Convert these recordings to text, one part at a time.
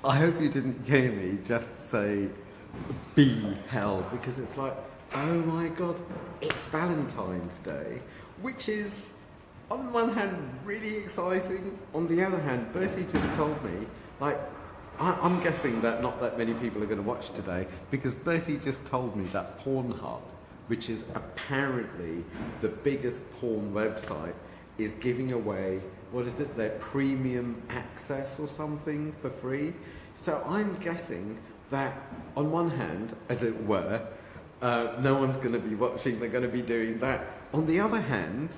I hope you didn't hear me just say be held, because it's like, oh my God, it's Valentine's Day, which is, on one hand, really exciting. On the other hand, Bertie just told me, like, I'm guessing that not that many people are going to watch today, because Bertie just told me that Pornhub, which is apparently the biggest porn website, is giving away, what is it, their premium access or something for free. So I'm guessing that, on one hand, as it were, no one's going to be watching, they're going to be doing that. On the other hand,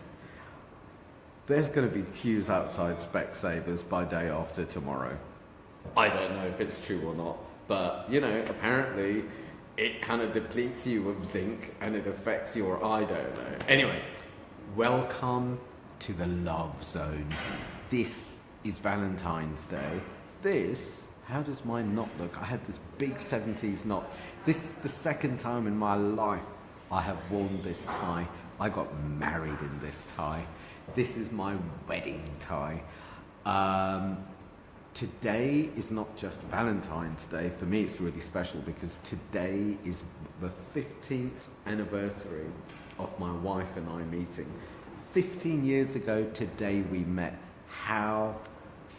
there's going to be queues outside Specsavers by day after tomorrow. I don't know if it's true or not, but, you know, apparently it kind of depletes you of zinc and it affects your, I don't know. Anyway, welcome to the love zone. This is Valentine's Day. This, how does mine not look? I had this big 70s knot. This is the second time in my life I have worn this tie. I got married in this tie. This is my wedding tie. Today is not just Valentine's Day. For me, it's really special because today is the 15th anniversary of my wife and I meeting. 15 years ago today we met. How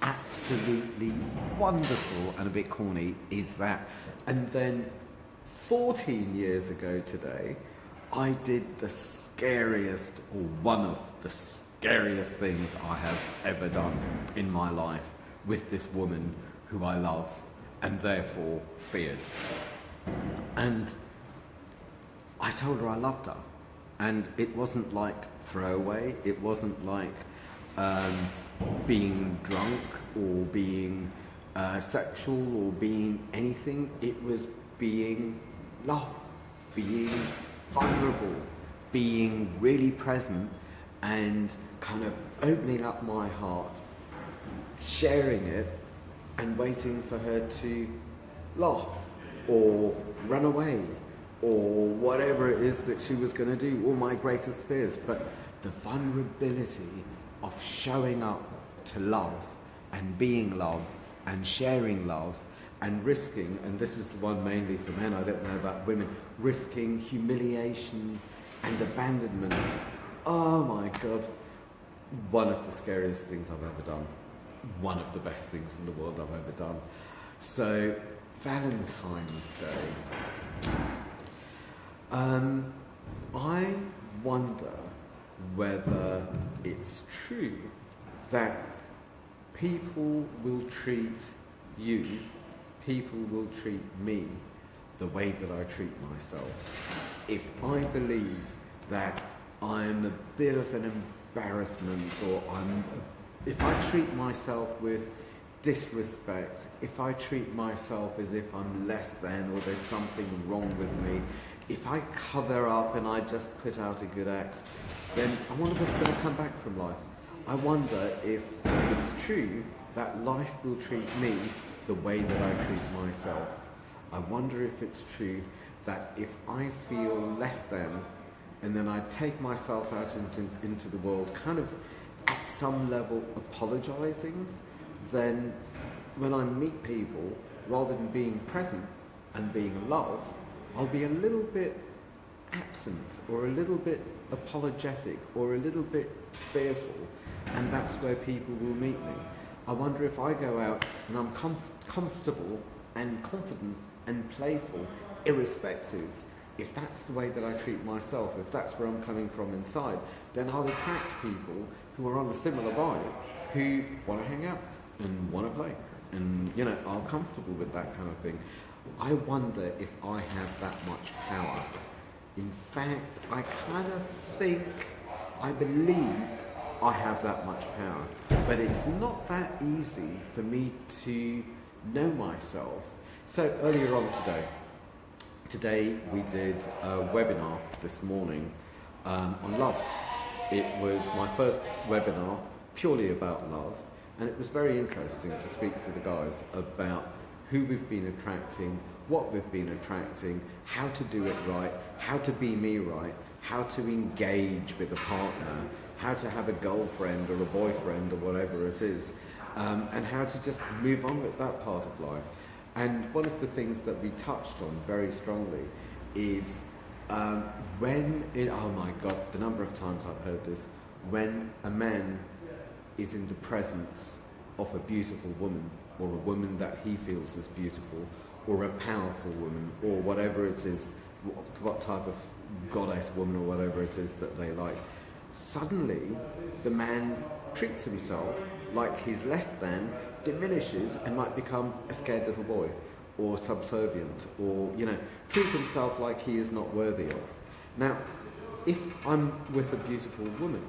absolutely wonderful and a bit corny is that? And then 14 years ago today, I did the scariest, or one of the scariest things I have ever done in my life with this woman who I love and therefore feared. And I told her I loved her. And it wasn't like throwaway, it wasn't like being drunk or being sexual or being anything. It was being love, being vulnerable, being really present and kind of opening up my heart, sharing it and waiting for her to laugh or run away or whatever it is that she was going to do, all my greatest fears. But the vulnerability of showing up to love and being love and sharing love and risking, and this is the one mainly for men, I don't know about women, risking humiliation and abandonment. Oh my God, one of the scariest things I've ever done. One of the best things in the world I've ever done. So, Valentine's Day. I wonder whether it's true that people will treat you, people will treat me the way that I treat myself. If I believe that I'm a bit of an embarrassment, or if I treat myself with disrespect, if I treat myself as if I'm less than or there's something wrong with me, if I cover up and I just put out a good act, then I wonder what's going to come back from life. I wonder if it's true that life will treat me the way that I treat myself. I wonder if it's true that if I feel less than, and then I take myself out into the world kind of at some level apologizing, then when I meet people, rather than being present and being love, I'll be a little bit absent or a little bit apologetic or a little bit fearful, and that's where people will meet me. I wonder if I go out and I'm comfortable and confident and playful, irrespective, if that's the way that I treat myself, if that's where I'm coming from inside, then I'll attract people who are on a similar vibe, who want to hang out and want to play and, you know, are comfortable with that kind of thing. I wonder if I have that much power. In fact, I kind of think, I believe I have that much power, but it's not that easy for me to know myself. So earlier on today we did a webinar this morning on love. It was my first webinar purely about love, and it was very interesting to speak to the guys about who we've been attracting, what we've been attracting, how to do it right, how to be me right, how to engage with a partner, how to have a girlfriend or a boyfriend or whatever it is, and how to just move on with that part of life. And one of the things that we touched on very strongly is oh my God, the number of times I've heard this, when a man is in the presence of a beautiful woman, or a woman that he feels is beautiful, or a powerful woman, or whatever it is, what type of goddess woman or whatever it is that they like, suddenly the man treats himself like he's less than, diminishes, and might become a scared little boy, or subservient, or, treats himself like he is not worthy of. Now, if I'm with a beautiful woman,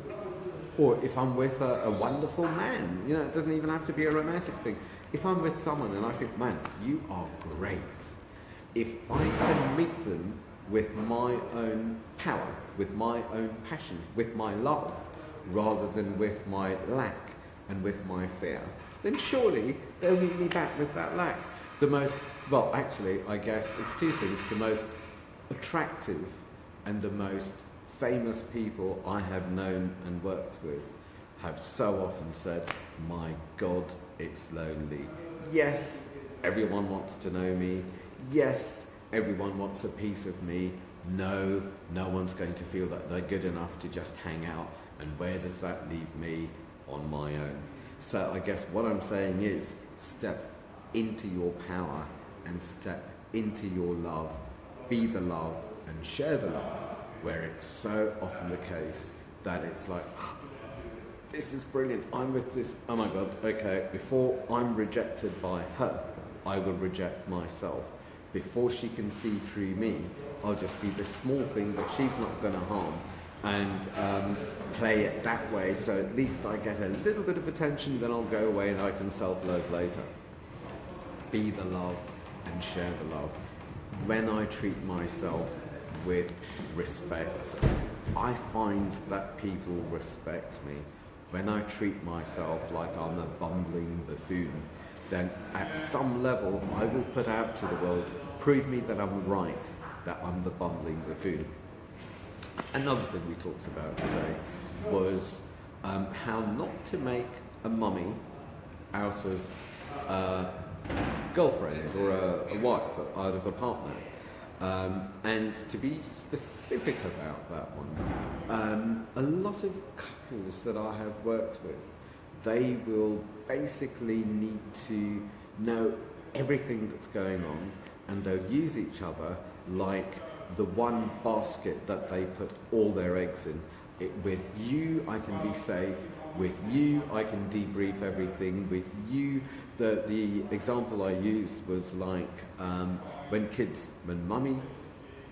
or if I'm with a wonderful man, it doesn't even have to be a romantic thing. If I'm with someone and I think, man, you are great, if I can meet them with my own power, with my own passion, with my love, rather than with my lack and with my fear, then surely they'll meet me back with that lack. I guess it's two things. The most attractive and the most famous people I have known and worked with have so often said, my God, it's lonely. Yes, everyone wants to know me. Yes, everyone wants a piece of me. No one's going to feel that they're good enough to just hang out. And where does that leave me? On my own. So I guess what I'm saying is, step into your power and step into your love. Be the love and share the love, where it's so often the case that it's like, this is brilliant, I'm with this, oh my God, okay, before I'm rejected by her, I will reject myself. Before she can see through me, I'll just be this small thing that she's not going to harm, and play it that way, so at least I get a little bit of attention, then I'll go away and I can self-loathe later. Be the love and share the love. When I treat myself with respect, I find that people respect me. When I treat myself like I'm a bumbling buffoon, then at some level I will put out to the world, prove me that I'm right, that I'm the bumbling buffoon. Another thing we talked about today was how not to make a mummy out of a girlfriend or a wife, out of a partner. And to be specific about that one, a lot of couples that I have worked with, they will basically need to know everything that's going on, and they'll use each other like the one basket that they put all their eggs in. With you, I can be safe. With you, I can debrief everything. With you, the example I used was like when mummy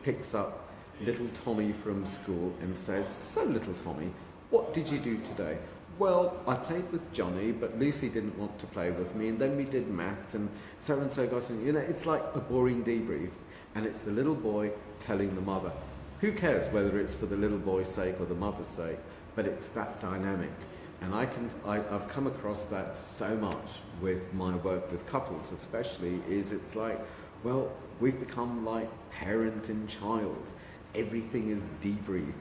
picks up little Tommy from school and says, so little Tommy, what did you do today? Well, I played with Johnny, but Lucy didn't want to play with me, and then we did maths, and so got in. It's like a boring debrief, and it's the little boy telling the mother. Who cares whether it's for the little boy's sake or the mother's sake, but it's that dynamic. And I've come across that so much with my work with couples especially, it's like, well, we've become like parent and child. Everything is debriefed.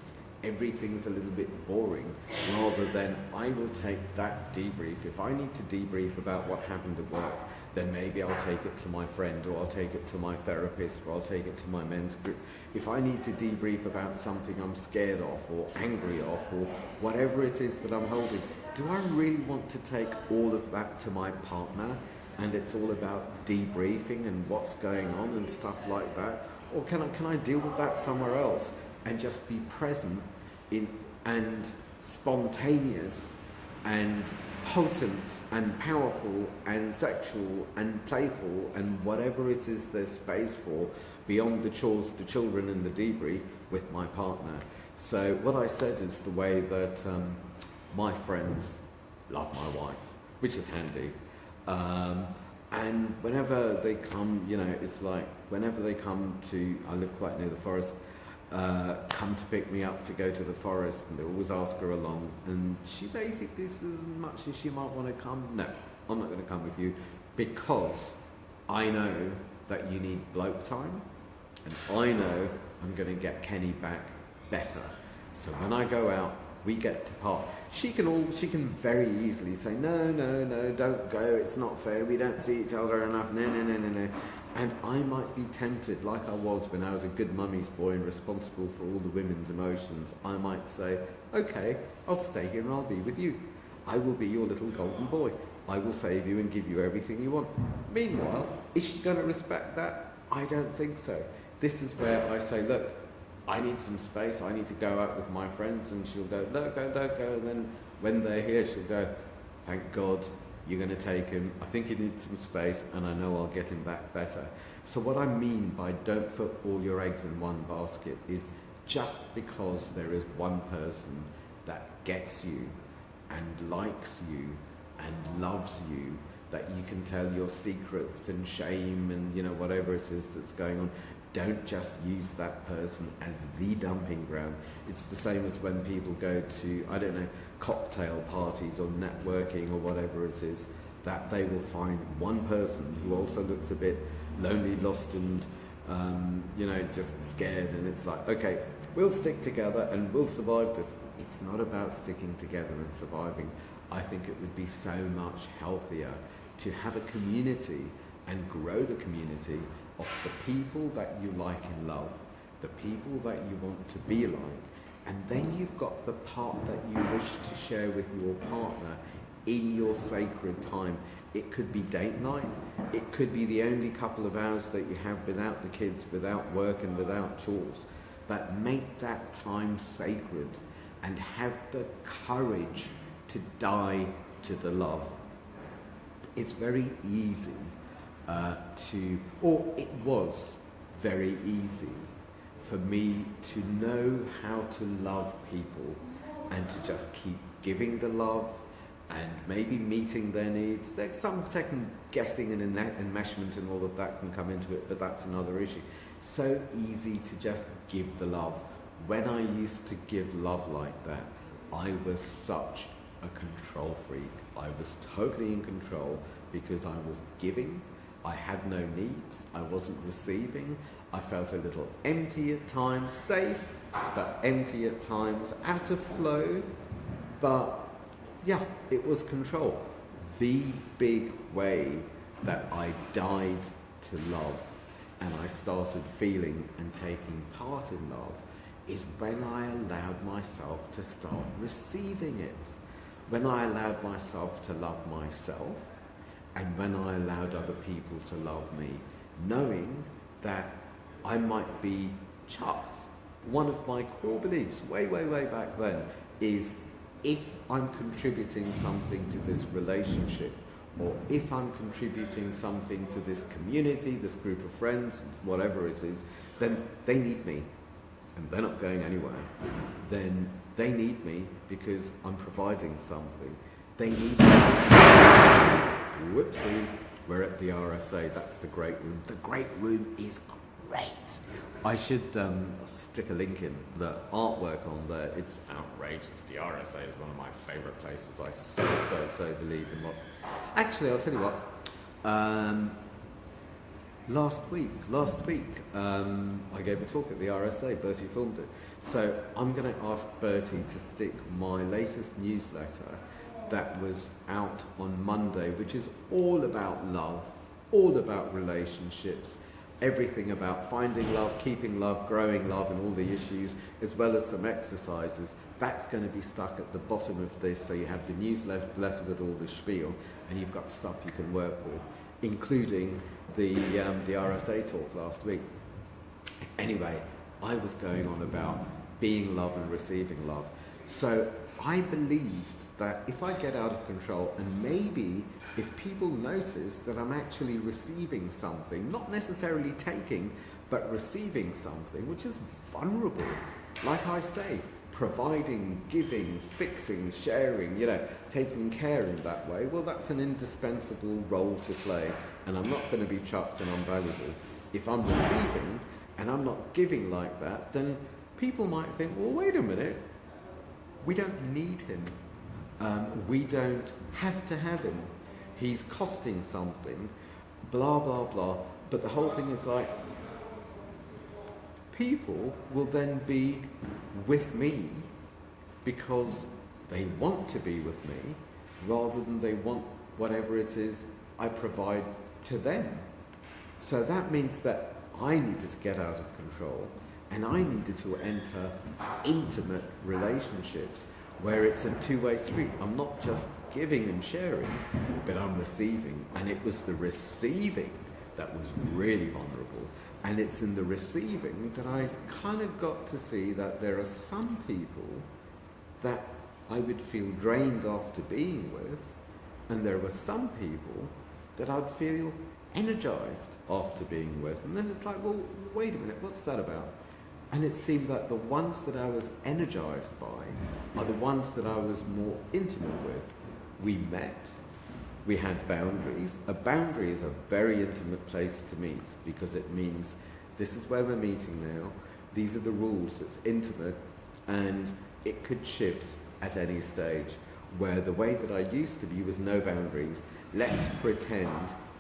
Everything's a little bit boring, rather than I will take that debrief. If I need to debrief about what happened at work, then maybe I'll take it to my friend, or I'll take it to my therapist, or I'll take it to my men's group. If I need to debrief about something I'm scared of, or angry of, or whatever it is that I'm holding, do I really want to take all of that to my partner, and it's all about debriefing and what's going on and stuff like that? Or can I deal with that somewhere else and just be present and spontaneous and potent and powerful and sexual and playful and whatever it is there's space for beyond the chores, the children and the debrief with my partner? So what I said is the way that my friends love my wife, which is handy. And whenever they come, it's like whenever they come to, I live quite near the forest, come to pick me up to go to the forest, and they always ask her along, and she basically says, as much as she might want to come, no, I'm not going to come with you, because I know that you need bloke time, and I know I'm going to get Kenny back better. So when I go out We get to part. She can very easily say, no, don't go, it's not fair, we don't see each other enough, no. And I might be tempted, like I was when I was a good mummy's boy and responsible for all the women's emotions. I might say, okay, I'll stay here and I'll be with you. I will be your little golden boy. I will save you and give you everything you want. Meanwhile, is she going to respect that? I don't think so. This is where I say, look, I need some space, I need to go out with my friends, and she'll go, don't go. And then when they're here, she'll go, thank God you're going to take him. I think he needs some space, and I know I'll get him back better. So what I mean by don't put all your eggs in one basket is just because there is one person that gets you and likes you and loves you, that you can tell your secrets and shame and whatever it is that's going on. Don't just use that person as the dumping ground. It's the same as when people go to, cocktail parties or networking or whatever it is, that they will find one person who also looks a bit lonely, lost and, just scared. And it's like, okay, we'll stick together and we'll survive this. It's not about sticking together and surviving. I think it would be so much healthier to have a community and grow the community of the people that you like and love, the people that you want to be like, and then you've got the part that you wish to share with your partner in your sacred time. It could be date night, it could be the only couple of hours that you have without the kids, without work and without chores, but make that time sacred and have the courage to die to the love. It's very easy it was very easy for me to know how to love people and to just keep giving the love and maybe meeting their needs. There's some second guessing and enmeshment and all of that can come into it, but that's another issue. So easy to just give the love. When I used to give love like that, I was such a control freak. I was totally in control because I was giving. I had no needs, I wasn't receiving, I felt a little empty at times, safe, but empty at times, out of flow, but yeah, it was control. The big way that I died to love and I started feeling and taking part in love is when I allowed myself to start receiving it. When I allowed myself to love myself, and when I allowed other people to love me, knowing that I might be chucked. One of my core beliefs, way back then, is if I'm contributing something to this relationship, or if I'm contributing something to this community, this group of friends, whatever it is, then they need me, and they're not going anywhere. Then they need me because I'm providing something. They need me. Whoopsie, we're at the RSA, that's the Great Room. The Great Room is great. I should stick a link in the artwork on there. It's outrageous. The RSA is one of my favourite places. I so believe in what... Actually, I'll tell you what. Last week, I gave a talk at the RSA. Bertie filmed it. So I'm going to ask Bertie to stick my latest newsletter that was out on Monday, which is all about love, all about relationships, everything about finding love, keeping love, growing love, and all the issues, as well as some exercises. That's going to be stuck at the bottom of this, so you have the newsletter with all the spiel, and you've got stuff you can work with, including the RSA talk last week. Anyway, I was going on about being love and receiving love. So I believed that if I get out of control, and maybe if people notice that I'm actually receiving something, not necessarily taking, but receiving something, which is vulnerable, like I say, providing, giving, fixing, sharing, taking care in that way, well, that's an indispensable role to play, and I'm not going to be chucked and unvaluable. If I'm receiving and I'm not giving like that, then people might think, well, wait a minute, we don't need him. We don't have to have him. He's costing something, blah, blah, blah. But the whole thing is like, people will then be with me because they want to be with me rather than they want whatever it is I provide to them. So that means that I needed to get out of control, and I needed to enter intimate relationships where it's a two-way street. I'm not just giving and sharing, but I'm receiving. And it was the receiving that was really vulnerable. And it's in the receiving that I kind of got to see that there are some people that I would feel drained after being with, and there were some people that I'd feel energized after being with. And then it's like, well, wait a minute, what's that about? And it seemed that the ones that I was energized by are the ones that I was more intimate with. We met, we had boundaries. A boundary is a very intimate place to meet because it means this is where we're meeting now, these are the rules, it's intimate, and it could shift at any stage. Where the way that I used to be was no boundaries. Let's pretend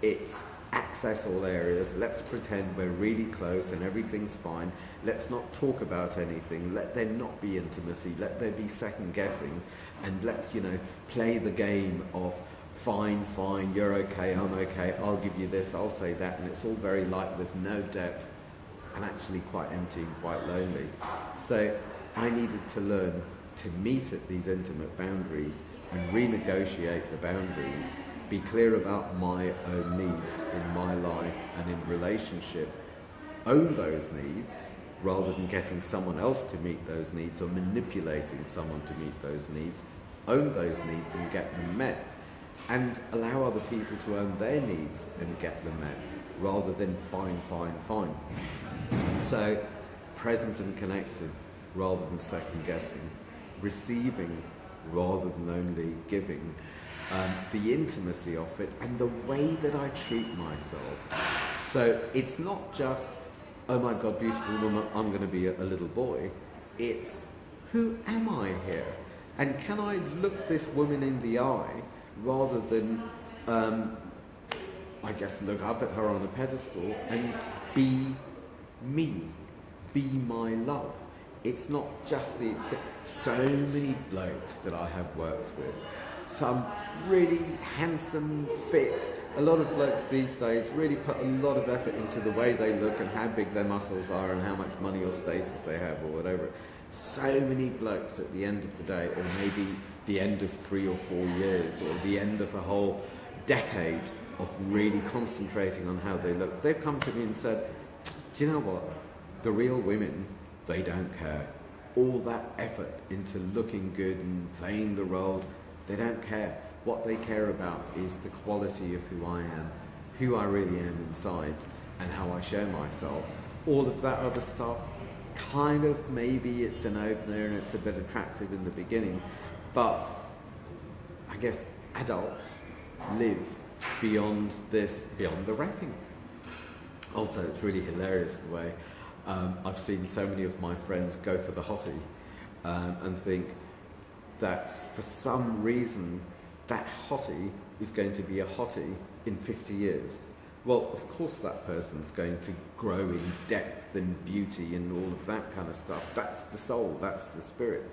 it's access all areas. Let's pretend we're really close and everything's fine. Let's not talk about anything. Let there not be intimacy. Let there be second guessing. And let's, play the game of fine, you're okay, I'm okay, I'll give you this, I'll say that. And it's all very light with no depth and actually quite empty and quite lonely. So I needed to learn to meet at these intimate boundaries and renegotiate the boundaries, be clear about my own needs in my life and in relationship, own those needs rather than getting someone else to meet those needs or manipulating someone to meet those needs, own those needs and get them met, and allow other people to own their needs and get them met rather than fine. So present and connected rather than second guessing, receiving rather than only giving, the intimacy of it and the way that I treat myself. So it's not just, oh my God, beautiful woman, I'm going to be a little boy. It's, who am I here? And can I look this woman in the eye rather than, look up at her on a pedestal and be me, be my love. It's not just so many blokes that I have worked with, some really handsome, fit. A lot of blokes these days really put a lot of effort into the way they look and how big their muscles are and how much money or status they have or whatever. So many blokes at the end of the day, or maybe the end of 3 or 4 years, or the end of a whole decade of really concentrating on how they look, they've come to me and said, do you know what? The real women, they don't care. All that effort into looking good and playing the role, they don't care. What they care about is the quality of who I am, who I really am inside, and how I show myself. All of that other stuff, kind of maybe it's an opener and it's a bit attractive in the beginning, but I guess adults live beyond this, beyond the wrapping. Also, it's really hilarious the way I've seen so many of my friends go for the hottie and think that for some reason that hottie is going to be a hottie in 50 years. Well, of course that person's going to grow in depth and beauty and all of that kind of stuff. That's the soul, that's the spirit.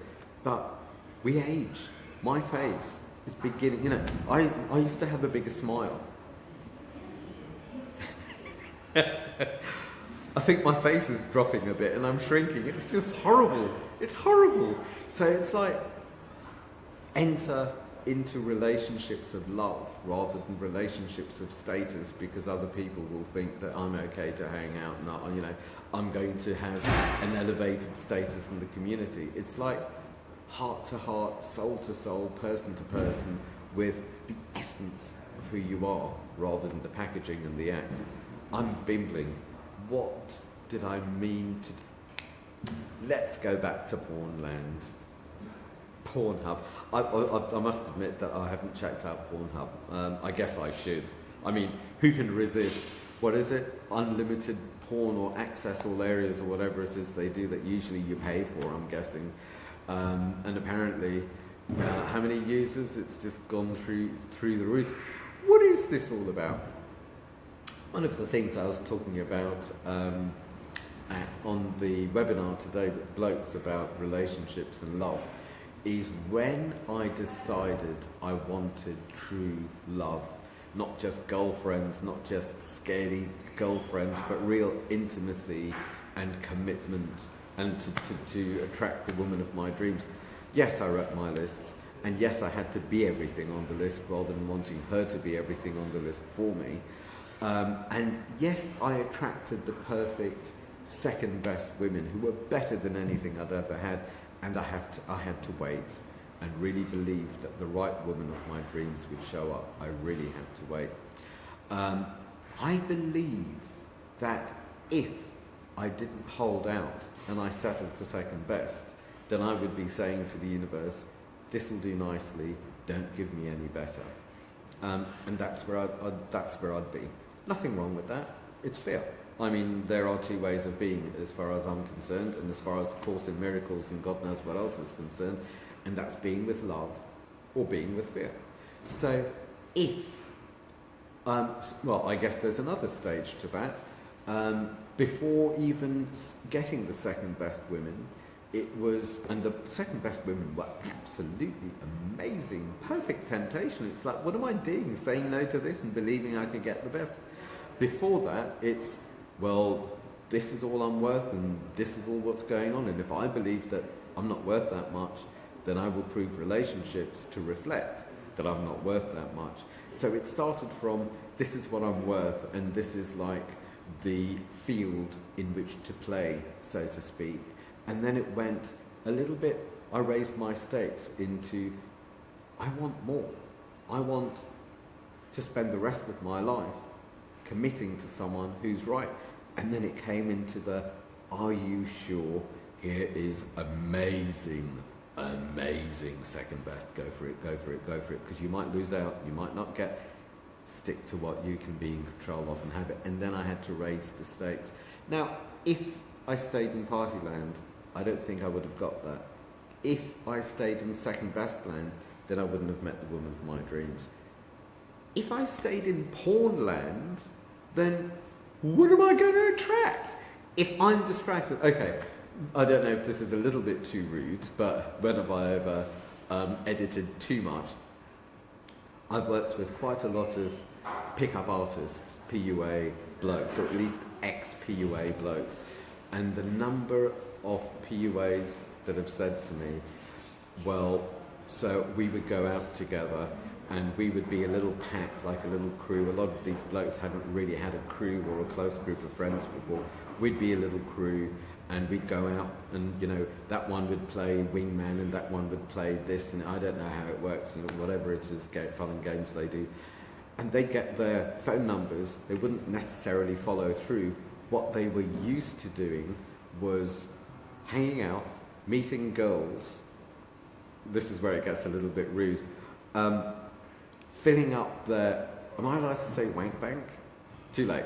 But we age. My face is beginning, I used to have a bigger smile. I think my face is dropping a bit and I'm shrinking. It's just horrible. It's horrible. So it's like, enter into relationships of love rather than relationships of status, because other people will think that I'm okay to hang out and I'm going to have an elevated status in the community. It's like heart to heart, soul to soul, person to person, with the essence of who you are rather than the packaging and the act. I'm bimbling. What did I mean to... Let's go back to Pornland. Pornhub. I must admit that I haven't checked out Pornhub. I guess I should. I mean, who can resist? What is it? Unlimited porn or access all areas or whatever it is they do that usually you pay for, I'm guessing. And apparently, how many users? It's just gone through the roof. What is this all about? One of the things I was talking about on the webinar today with blokes about relationships and love is when I decided I wanted true love. Not just girlfriends, not just scaredy girlfriends, but real intimacy and commitment, and to attract the woman of my dreams. Yes, I wrote my list, and yes, I had to be everything on the list rather than wanting her to be everything on the list for me. And yes, I attracted the perfect second best women who were better than anything I'd ever had, and I had to wait and really believe that the right woman of my dreams would show up. I really had to wait. I believe that if I didn't hold out and I settled for second best, then I would be saying to the universe, this will do nicely, don't give me any better. And that's where I'd be. Nothing wrong with that. It's fair. I mean, there are two ways of being as far as I'm concerned, and as far as Course in Miracles and God knows what else is concerned, and that's being with love or being with fear. So if, well, I guess there's another stage to that. Before even getting the second best women, it was, and the second best women were absolutely amazing, perfect temptation. It's like, what am I doing, saying no to this and believing I could get the best? Before that, it's, well, this is all I'm worth and this is all what's going on, and if I believe that I'm not worth that much, then I will prove relationships to reflect that I'm not worth that much. So it started from, this is what I'm worth, and this is like the field in which to play, so to speak. And then it went a little bit, I raised my stakes into, I want more. I want to spend the rest of my life committing to someone who's right. And then it came into the, are you sure? Here is amazing, amazing second best. Go for it, go for it, go for it. Because you might lose out, you might not get, stick to what you can be in control of and have it. And then I had to raise the stakes. Now, if I stayed in party land, I don't think I would have got that. If I stayed in second best land, then I wouldn't have met the woman of my dreams. If I stayed in porn land, then what am I going to attract? If I'm distracted, okay, I don't know if this is a little bit too rude, but when have I ever edited too much? I've worked with quite a lot of pickup artists, PUA blokes, or at least ex-PUA blokes, and the number of PUAs that have said to me, well, so we would go out together and we would be a little pack, like a little crew. A lot of these blokes hadn't really had a crew or a close group of friends before. We'd be a little crew and we'd go out and, you know, that one would play wingman and that one would play this, and I don't know how it works, and whatever it is, fun and games they do. And they'd get their phone numbers. They wouldn't necessarily follow through. What they were used to doing was hanging out, meeting girls. This is where it gets a little bit rude. Filling up their, am I allowed to say wank bank? Too late.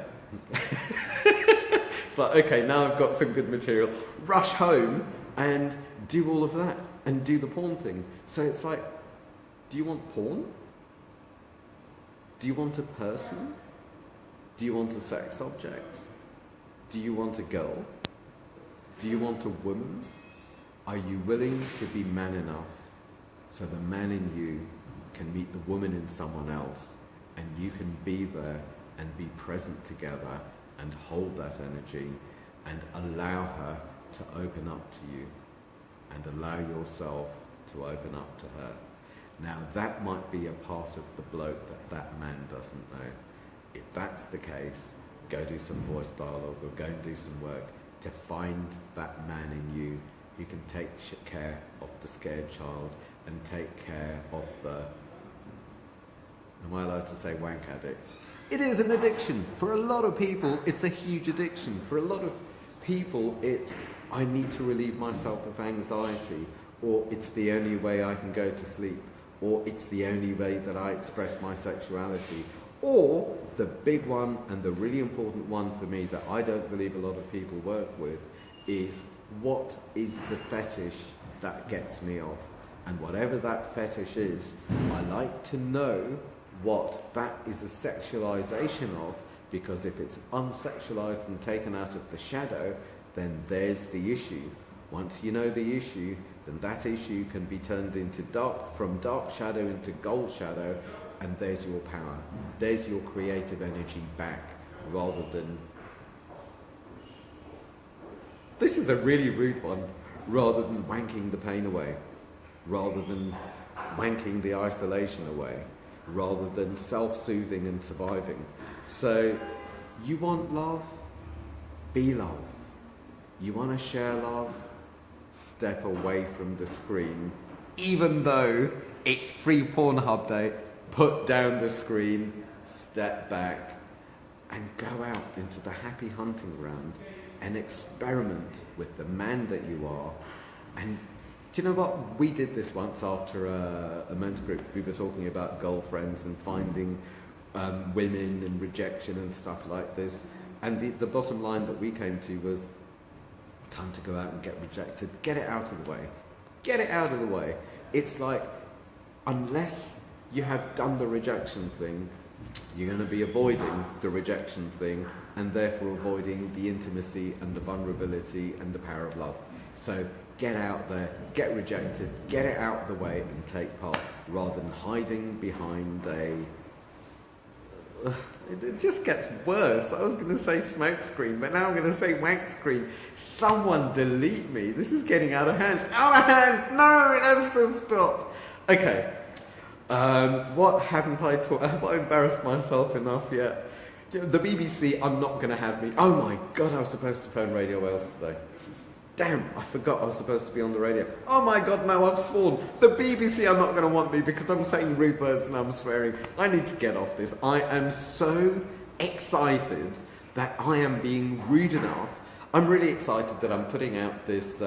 It's like, okay, now I've got some good material. Rush home and do all of that and do the porn thing. So it's like, do you want porn? Do you want a person? Do you want a sex object? Do you want a girl? Do you want a woman? Are you willing to be man enough so the man in you can meet the woman in someone else, and you can be there and be present together and hold that energy and allow her to open up to you and allow yourself to open up to her? Now that might be a part of the bloke that man doesn't know. If that's the case, go do some voice dialogue or go and do some work to find that man in you who can take care of the scared child and take care of the, am I allowed to say wank addict? It is an addiction. For a lot of people, it's a huge addiction. For a lot of people, it's, I need to relieve myself of anxiety, or it's the only way I can go to sleep, or it's the only way that I express my sexuality. Or the big one and the really important one for me that I don't believe a lot of people work with is, what is the fetish that gets me off? And whatever that fetish is, I like to know what that is a sexualization of, because if it's unsexualized and taken out of the shadow, then there's the issue. Once you know the issue, then that issue can be turned into from dark shadow into gold shadow, and there's your power. There's your creative energy back, rather than, this is a really rude one, rather than wanking the pain away, rather than wanking the isolation away, rather than self-soothing and surviving. So, you want love? Be love. You want to share love? Step away from the screen. Even though it's free Pornhub day, put down the screen, step back, and go out into the happy hunting ground and experiment with the man that you are. And do you know what? We did this once after a men's group. We were talking about girlfriends and finding women and rejection and stuff like this. And the bottom line that we came to was, time to go out and get rejected. Get it out of the way. Get it out of the way. It's like, unless you have done the rejection thing, you're going to be avoiding the rejection thing, and therefore avoiding the intimacy and the vulnerability and the power of love. So get out there, get rejected, get it out of the way and take part, rather than hiding behind a... It just gets worse. I was going to say smoke screen, but now I'm going to say wank screen. Someone delete me. This is getting out of hand. Out of hand! No, it has to stop. Okay. What haven't I taught? Have I embarrassed myself enough yet? The BBC are not going to have me. Oh my God, I was supposed to phone Radio Wales today. Damn, I forgot I was supposed to be on the radio. Oh my God, no, I've sworn. The BBC are not going to want me because I'm saying rude words and I'm swearing. I need to get off this. I am so excited that I am being rude enough. I'm really excited that I'm putting out this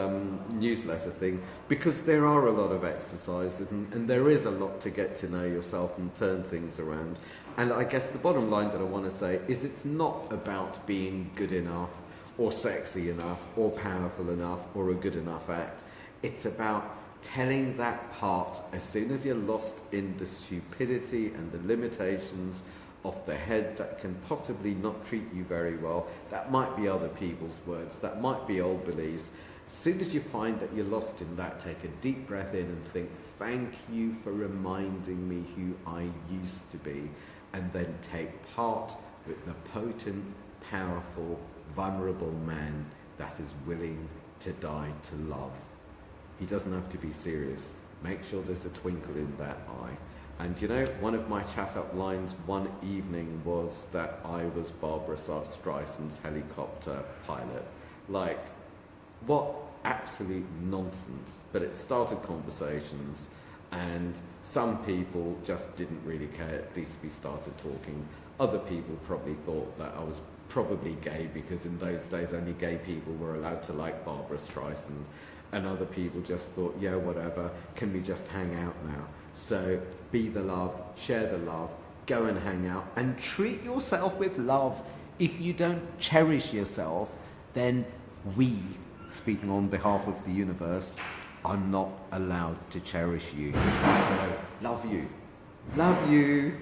newsletter thing, because there are a lot of exercises and there is a lot to get to know yourself and turn things around. And I guess the bottom line that I want to say is, it's not about being good enough or sexy enough or powerful enough or a good enough act. It's about telling that part as soon as you're lost in the stupidity and the limitations of the head that can possibly not treat you very well. That might be other people's words, that might be old beliefs. As soon as you find that you're lost in that, take a deep breath in and think, thank you for reminding me who I used to be, and then take part with the potent, powerful, vulnerable man that is willing to die to love. He doesn't have to be serious. Make sure there's a twinkle in that eye. And you know, one of my chat-up lines one evening was that I was Barbara Streisand's helicopter pilot. Like, what absolute nonsense. But it started conversations, and some people just didn't really care. At least we started talking. Other people probably thought that I was probably gay, because in those days only gay people were allowed to like Barbara Streisand, and other people just thought, yeah, whatever, can we just hang out now? So be the love, share the love, go and hang out, and treat yourself with love. If you don't cherish yourself, then we, speaking on behalf of the universe, are not allowed to cherish you. So love you. Love you.